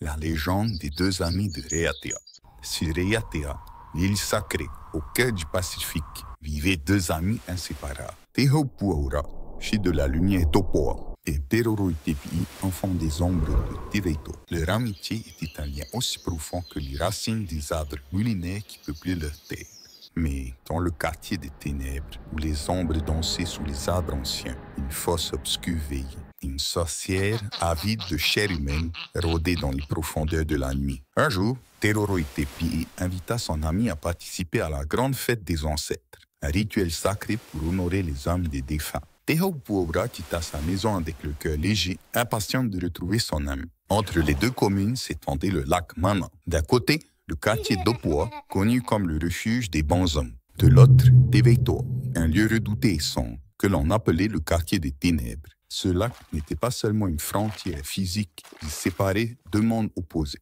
La légende des deux amis de Raiatea. Sur Raiatea, l'île sacrée au cœur du Pacifique, vivaient deux amis inséparables. Tehopuaora, fille de la lumière Topoa, et Teroroitepi, enfant des ombres de Teveito. Leur amitié était un lien aussi profond que les racines des arbres millénaires qui peuplaient leur terre. Mais dans le quartier des ténèbres, où les ombres dansaient sous les arbres anciens, une fosse obscure veillait. Une sorcière avide de chair humaine rôdait dans les profondeurs de la nuit. Un jour, Teroroitepi invita son ami à participer à la grande fête des ancêtres, un rituel sacré pour honorer les âmes des défunts. Tehopuaora quitta sa maison avec le cœur léger, impatient de retrouver son ami. Entre les deux communes s'étendait le lac Mana. D'un côté, le quartier d'Opua, connu comme le refuge des bons hommes. De l'autre, Teveito, un lieu redouté et sombre, que l'on appelait le quartier des ténèbres. Ce lac n'était pas seulement une frontière physique qui séparait deux mondes opposés.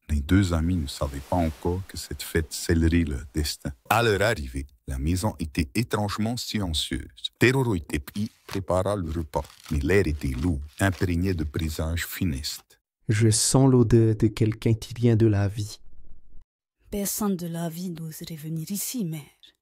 Les deux amis ne savaient pas encore que cette fête scellerait leur destin. À leur arrivée, la maison était étrangement silencieuse. Teroroitepi prépara le repas, mais l'air était lourd, imprégné de présages funestes. Je sens l'odeur de quelqu'un qui vient de la vie. Personne de la vie n'oserait venir ici, mère.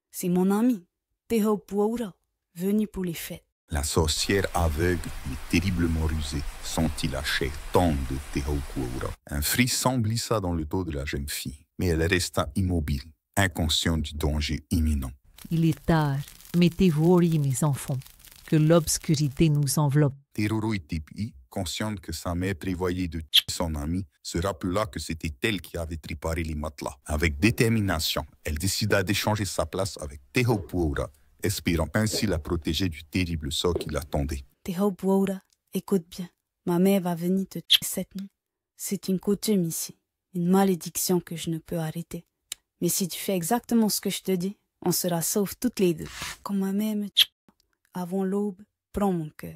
C'est mon ami, Tehopuaora, venu pour les fêtes. La sorcière aveugle, mais terriblement rusée, sentit la chair tendre de Tehopuaora. Un frisson glissa dans le dos de la jeune fille, mais elle resta immobile, inconsciente du danger imminent. Il est tard. Mettez-vous au lit, mes enfants, que l'obscurité nous enveloppe. Teroroitepi, consciente que sa mère prévoyait de tuer son ami, se rappela que c'était elle qui avait préparé les matelas. Avec détermination, elle décida d'échanger sa place avec Tehopuaora, espérant ainsi la protéger du terrible sort qui l'attendait. Tehopuaora, écoute bien. Ma mère va venir te tuer cette nuit. C'est une coutume ici, une malédiction que je ne peux arrêter. Mais si tu fais exactement ce que je te dis, on sera saufs toutes les deux. Quand ma mère me tue, avant l'aube, prends mon cœur.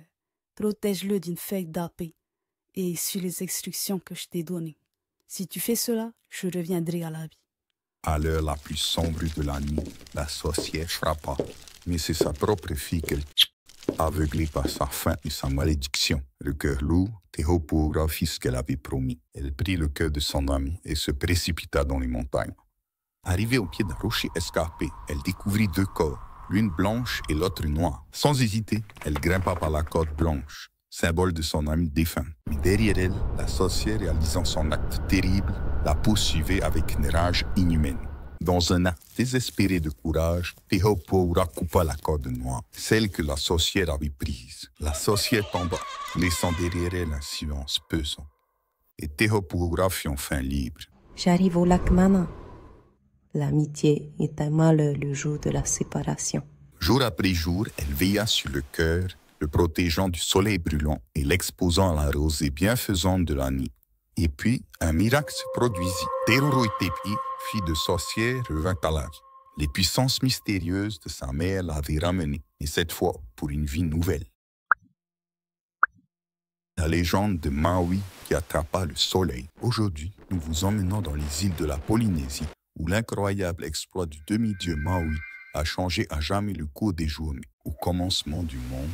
Protège-le d'une feuille d'épée et suis les instructions que je t'ai données. Si tu fais cela, je reviendrai à la vie. À l'heure la plus sombre de la nuit, la sorcière frappa, mais c'est sa propre fille qu'elle tue. Aveuglée par sa faim et sa malédiction, le cœur lourd, Tehopuaora fit ce qu'elle avait promis. Elle prit le cœur de son ami et se précipita dans les montagnes. Arrivée au pied d'un rocher escarpé, elle découvrit deux corps, l'une blanche et l'autre noire. Sans hésiter, elle grimpa par la corde blanche, symbole de son ami défunt. Mais derrière elle, la sorcière, réalisant son acte terrible, la poursuivait avec une rage inhumaine. Dans un acte désespéré de courage, Tehopuaora coupa la corde noire, celle que la sorcière avait prise. La sorcière tomba, laissant derrière elle un silence pesant. Et Tehopuaora fut enfin libre. J'arrive au lac Mana. L'amitié est un malheur le jour de la séparation. Jour après jour, elle veilla sur le cœur, le protégeant du soleil brûlant et l'exposant à la rosée bienfaisante de la nuit. Et puis, un miracle se produisit. Teroroitepi, fille de sorcière, revint à la vie. Les puissances mystérieuses de sa mère l'avaient ramenée, et cette fois pour une vie nouvelle. La légende de Maui qui attrapa le soleil. Aujourd'hui, nous vous emmenons dans les îles de la Polynésie, où l'incroyable exploit du demi-dieu Maui a changé à jamais le cours des journées. Au commencement du monde,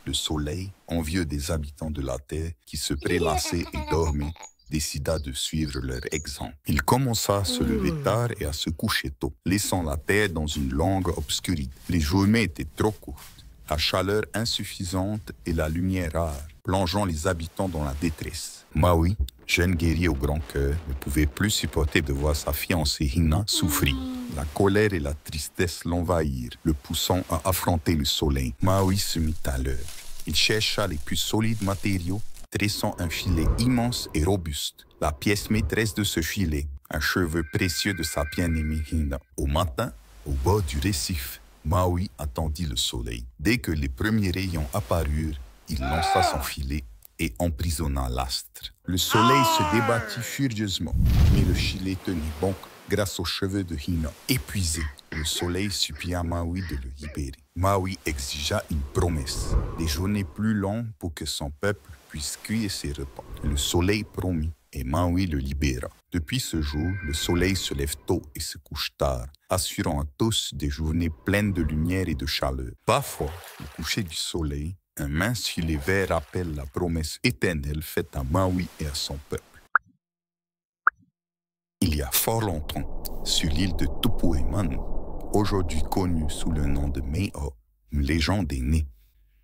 le soleil, envieux des habitants de la terre qui se prélassaient et dormaient, décida de suivre leur exemple. Il commença à se lever tard et à se coucher tôt, laissant la terre dans une longue obscurité. Les journées étaient trop courtes, la chaleur insuffisante et la lumière rare, plongeant les habitants dans la détresse. Maui, jeune guerrier au grand cœur, ne pouvait plus supporter de voir sa fiancée Hina souffrir. La colère et la tristesse l'envahirent, le poussant à affronter le soleil. Maui se mit à l'œuvre. Il chercha les plus solides matériaux, tressant un filet immense et robuste. La pièce maîtresse de ce filet, un cheveu précieux de sa bien-aimée Hina. Au matin, au bord du récif, Maui attendit le soleil. Dès que les premiers rayons apparurent, il lança son filet et emprisonna l'astre. Le soleil se débattit furieusement, mais le filet tenait bon grâce aux cheveux de Hina. Épuisé, le soleil supplia Maui de le libérer. Maui exigea une promesse, des journées plus longues pour que son peuple puisse cueillir ses repas. Le soleil promit et Maui le libéra. Depuis ce jour, le soleil se lève tôt et se couche tard, assurant à tous des journées pleines de lumière et de chaleur. Parfois, au coucher du soleil, un mince filet vert rappelle la promesse éternelle faite à Maui et à son peuple. Il y a fort longtemps, sur l'île de Tupuemanu, aujourd'hui connue sous le nom de Mei'o, une légende est née.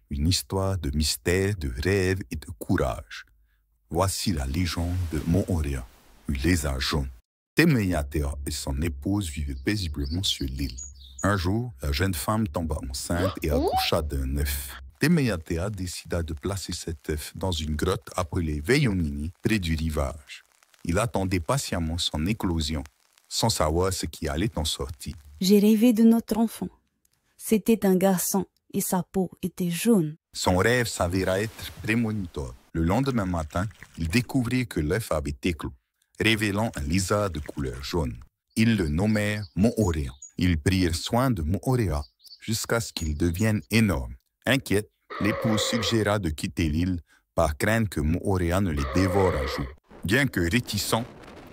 Une histoire de mystère, de rêve et de courage. Voici la légende de Moorea, une lézard jaune. Temeyatea et son épouse vivaient paisiblement sur l'île. Un jour, la jeune femme tomba enceinte et accoucha d'un œuf. Temeyatea décida de placer cet œuf dans une grotte appelée Veionini, près du rivage. Il attendait patiemment son éclosion, sans savoir ce qui allait en sortir. J'ai rêvé de notre enfant. C'était un garçon et sa peau était jaune. Son rêve s'avéra être prémonitoire. Le lendemain matin, il découvrit que l'œuf avait éclos, révélant un lézard de couleur jaune. Ils le nommèrent Moorea. Ils prirent soin de Moorea jusqu'à ce qu'il devienne énorme. Inquiète, l'épouse suggéra de quitter l'île par crainte que Moorea ne les dévore un jour. Bien que réticent,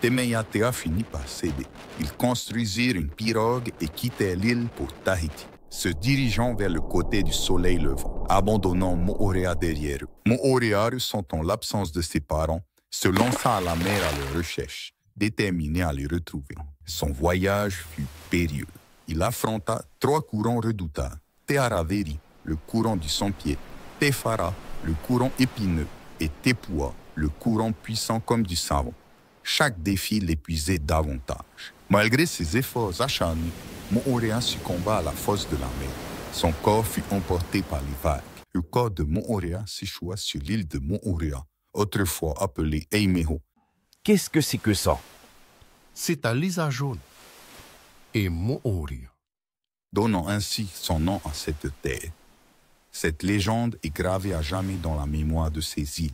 Temeyatea finit par céder. Ils construisirent une pirogue et quittèrent l'île pour Tahiti, se dirigeant vers le côté du soleil levant, abandonnant Moorea derrière eux. Moorea, ressentant l'absence de ses parents, se lança à la mer à leur recherche, déterminé à les retrouver. Son voyage fut périlleux. Il affronta 3 courants redoutables. Te Araveri, le courant du sans-pied, Te Whara, le courant épineux, et Te Pua, le courant puissant comme du savon. Chaque défi l'épuisait davantage. Malgré ses efforts acharnés, Moorea succomba à la force de la mer. Son corps fut emporté par les vagues. Le corps de Moorea s'échoua sur l'île de Moorea, autrefois appelée Eimeho. Qu'est-ce que c'est que ça? C'est un lézard jaune. Et Moorea. Donnant ainsi son nom à cette terre. Cette légende est gravée à jamais dans la mémoire de ces îles.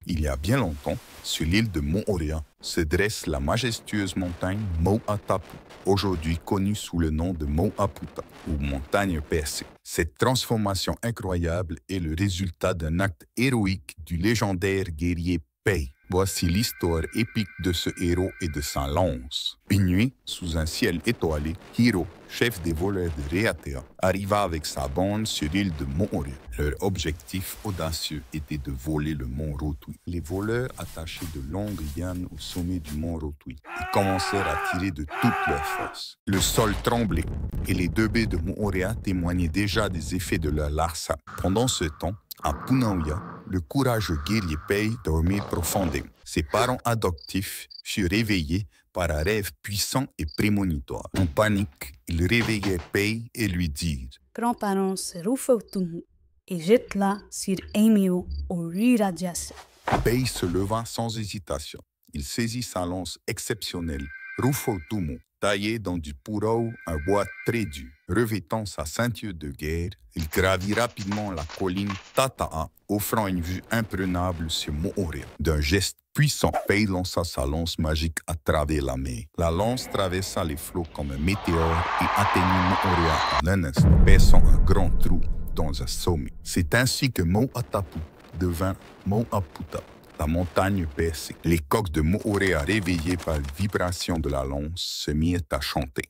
Il y a bien longtemps, sur l'île de Moorea, se dresse la majestueuse montagne Mo'atapu, aujourd'hui connue sous le nom de Mo'aputa, ou montagne percée. Cette transformation incroyable est le résultat d'un acte héroïque du légendaire guerrier Pei. Voici l'histoire épique de ce héros et de sa lance. Une nuit, sous un ciel étoilé, Hiro, chef des voleurs de Raiatea, arriva avec sa bande sur l'île de Moorea. Leur objectif audacieux était de voler le mont Rotui. Les voleurs attachaient de longues lianes au sommet du mont Rotui et commencèrent à tirer de toutes leurs forces. Le sol tremblait et les 2 baies de Moorea témoignaient déjà des effets de leur larcin. Pendant ce temps, à Punauia, le courageux guerrier Pei dormait profondément. Ses parents adoptifs furent réveillés par un rêve puissant et prémonitoire. En panique, ils réveillèrent Pei et lui dirent « Prends-parents ce Rufautumu et jette-la sur Eimeho au Riradias. » Pei se leva sans hésitation. Il saisit sa lance exceptionnelle, Rufautumu, taillée dans du purau, un bois très dur. Revêtant sa ceinture de guerre, il gravit rapidement la colline Tata'a, offrant une vue imprenable sur Moorea. D'un geste puissant, Pei lança sa lance magique à travers la mer. La lance traversa les flots comme un météore et atteignit Moorea en un instant, perçant un grand trou dans un sommet. C'est ainsi que Mo'atapu devint Mo'aputa, la montagne percée. Les coqs de Moorea, réveillés par les vibrations de la lance, se mirent à chanter.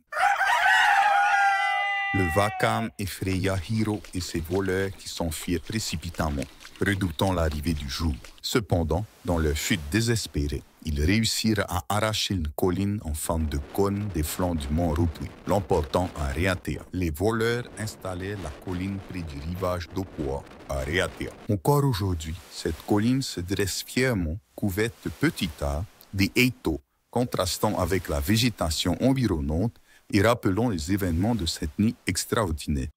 Le vacarme effraya Hiro et ses voleurs qui s'enfuirent précipitamment, redoutant l'arrivée du jour. Cependant, dans leur fuite désespérée, ils réussirent à arracher une colline en forme de cône des flancs du mont Rotui, l'emportant à Raiatea. Les voleurs installèrent la colline près du rivage d'Opua, à Raiatea. Encore aujourd'hui, cette colline se dresse fièrement, couverte de petits arbres, des eito, contrastant avec la végétation environnante et rappelant les événements de cette nuit extraordinaire.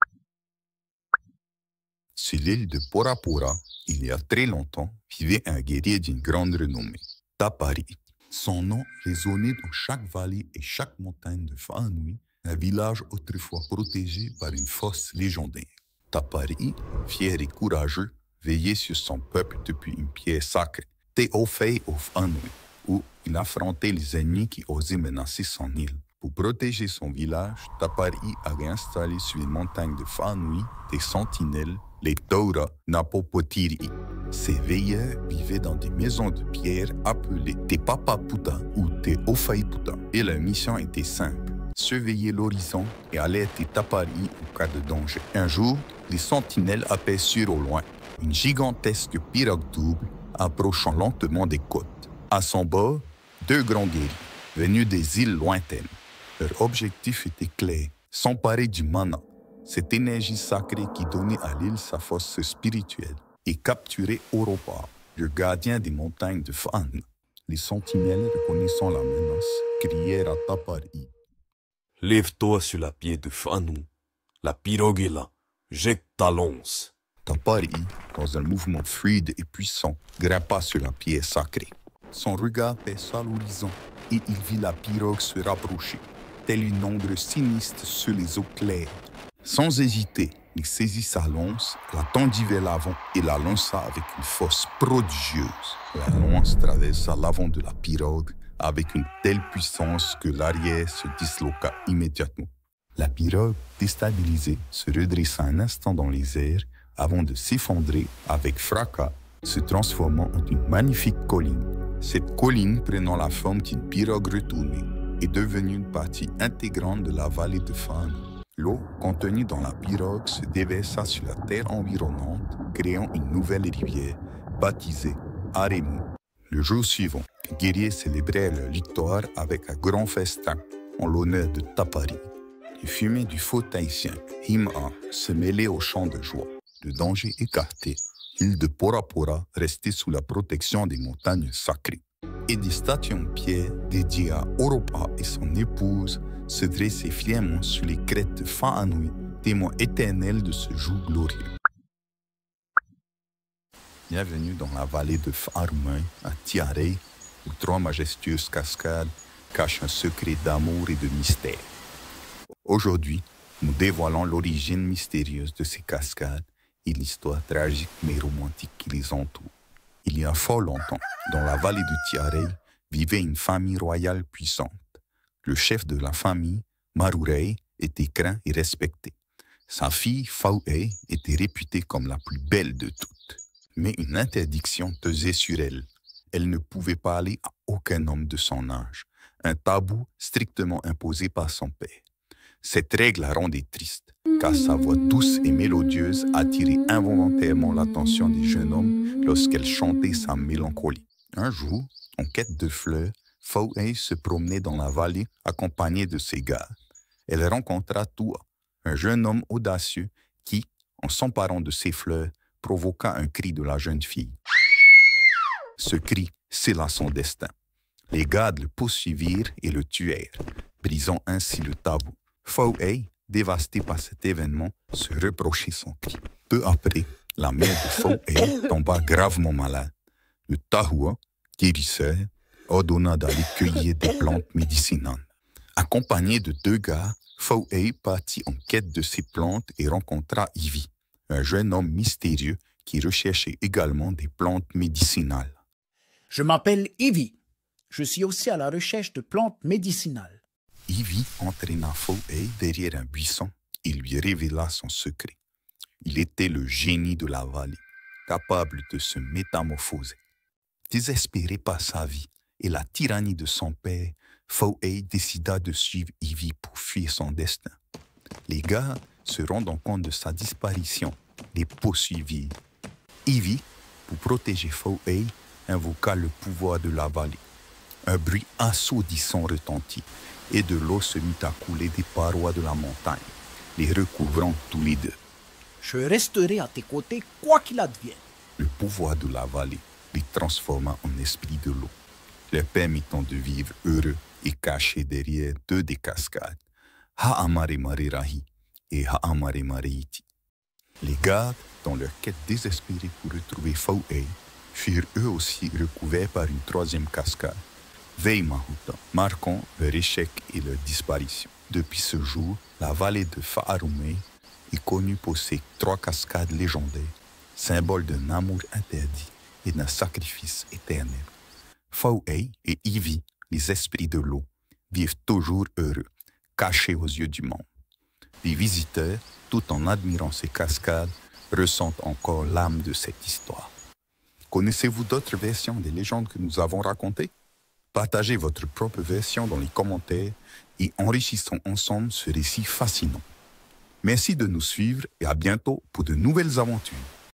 Sur l'île de Porapora, il y a très longtemps, vivait un guerrier d'une grande renommée, Tapari. Son nom résonnait dans chaque vallée et chaque montagne de Whanui, un village autrefois protégé par une fosse légendaire. Tapari, fier et courageux, veillait sur son peuple depuis une pierre sacrée, Te Ofei of Whanui, où il affrontait les ennemis qui osaient menacer son île. Pour protéger son village, Tapari avait installé sur les montagnes de Whanui des sentinelles, les Taura Napopotiri. Ces veilleurs vivaient dans des maisons de pierre appelées Te Papaputa ou Te Ofaiputa. Et leur mission était simple, surveiller l'horizon et alerter Tapari en cas de danger. Un jour, les sentinelles aperçurent au loin une gigantesque pirogue double approchant lentement des côtes. À son bord, 2 grands guerriers, venus des îles lointaines. Leur objectif était clair, s'emparer du mana, cette énergie sacrée qui donnait à l'île sa force spirituelle, et capturer Europa, le gardien des montagnes de Fan. Les sentinelles, reconnaissant la menace, crièrent à Tapari. « Lève-toi sur la pied de Fanou. La pirogue est là. Jette ta lance. » Tapari, dans un mouvement fluide et puissant, grimpa sur la pierre sacrée. Son regard baissa l'horizon et il vit la pirogue se rapprocher, telle une ombre sinistre sur les eaux claires. Sans hésiter, il saisit sa lance, la tendit vers l'avant et la lança avec une force prodigieuse. La lance traversa l'avant de la pirogue avec une telle puissance que l'arrière se disloqua immédiatement. La pirogue, déstabilisée, se redressa un instant dans les airs avant de s'effondrer avec fracas, se transformant en une magnifique colline. Cette colline, prenant la forme d'une pirogue retournée, est devenue une partie intégrante de la vallée de Fan. L'eau contenue dans la pirogue se déversa sur la terre environnante, créant une nouvelle rivière, baptisée Aremu. Le jour suivant, les guerriers célébrèrent leur victoire avec un grand festin en l'honneur de Tapari. Les fumées du feu tahitien Hima se mêlaient aux chants de joie. Le danger écarté, l'île de Porapora restait sous la protection des montagnes sacrées. Et des statues en pierre dédiées à Europa et son épouse se dressaient fièrement sur les crêtes de Fa'anui, témoin éternel de ce jour glorieux. Bienvenue dans la vallée de Fa'arumain, à Tiarei, où 3 majestueuses cascades cachent un secret d'amour et de mystère. Aujourd'hui, nous dévoilons l'origine mystérieuse de ces cascades et l'histoire tragique mais romantique qui les entoure. Il y a fort longtemps, dans la vallée de Tiarei, vivait une famille royale puissante. Le chef de la famille, Marurei, était craint et respecté. Sa fille, Fau'ei, était réputée comme la plus belle de toutes. Mais une interdiction pesait sur elle. Elle ne pouvait parler à aucun homme de son âge, un tabou strictement imposé par son père. Cette règle la rendait triste, car sa voix douce et mélodieuse attirait involontairement l'attention des jeunes hommes lorsqu'elle chantait sa mélancolie. Un jour, en quête de fleurs, Fau'ei se promenait dans la vallée accompagnée de ses gardes. Elle rencontra Tua, un jeune homme audacieux qui, en s'emparant de ses fleurs, provoqua un cri de la jeune fille. Ce cri scella son destin. Les gardes le poursuivirent et le tuèrent, brisant ainsi le tabou. Fau'ei, dévastée par cet événement, se reprochait son cri. Peu après, la mère de Fau'ei tomba gravement malade. Le Tahua, guérisseur, ordonna d'aller cueillir des plantes médicinales. Accompagné de 2 gars, Fau'ei partit en quête de ces plantes et rencontra Ivi, un jeune homme mystérieux qui recherchait également des plantes médicinales. Je m'appelle Ivi. Je suis aussi à la recherche de plantes médicinales. Ivi entraîna Fau'ei derrière un buisson et lui révéla son secret. Il était le génie de la vallée, capable de se métamorphoser. Désespéré par sa vie et la tyrannie de son père, Fau'ei décida de suivre Ivi pour fuir son destin. Les gars, se rendant compte de sa disparition, les poursuivirent. Ivi, pour protéger Fau'ei, invoqua le pouvoir de la vallée. Un bruit assourdissant retentit et de l'eau se mit à couler des parois de la montagne, les recouvrant tous les 2. Je resterai à tes côtés quoi qu'il advienne. Le pouvoir de la vallée les transforma en esprits de l'eau, leur permettant de vivre heureux et cachés derrière 2 des cascades, Ha'amare-Marerahi et Ha'amare-Mareiti. Les gardes, dans leur quête désespérée pour retrouver Fau'ei, furent eux aussi recouverts par une 3e cascade, Veimahuta, marquant leur échec et leur disparition. Depuis ce jour, la vallée de Fa'arumain est connue pour ses 3 cascades légendaires, symbole d'un amour interdit et d'un sacrifice éternel. Fau'ei et Ivi, les esprits de l'eau, vivent toujours heureux, cachés aux yeux du monde. Les visiteurs, tout en admirant ces cascades, ressentent encore l'âme de cette histoire. Connaissez-vous d'autres versions des légendes que nous avons racontées? Partagez votre propre version dans les commentaires et enrichissons ensemble ce récit fascinant. Merci de nous suivre et à bientôt pour de nouvelles aventures.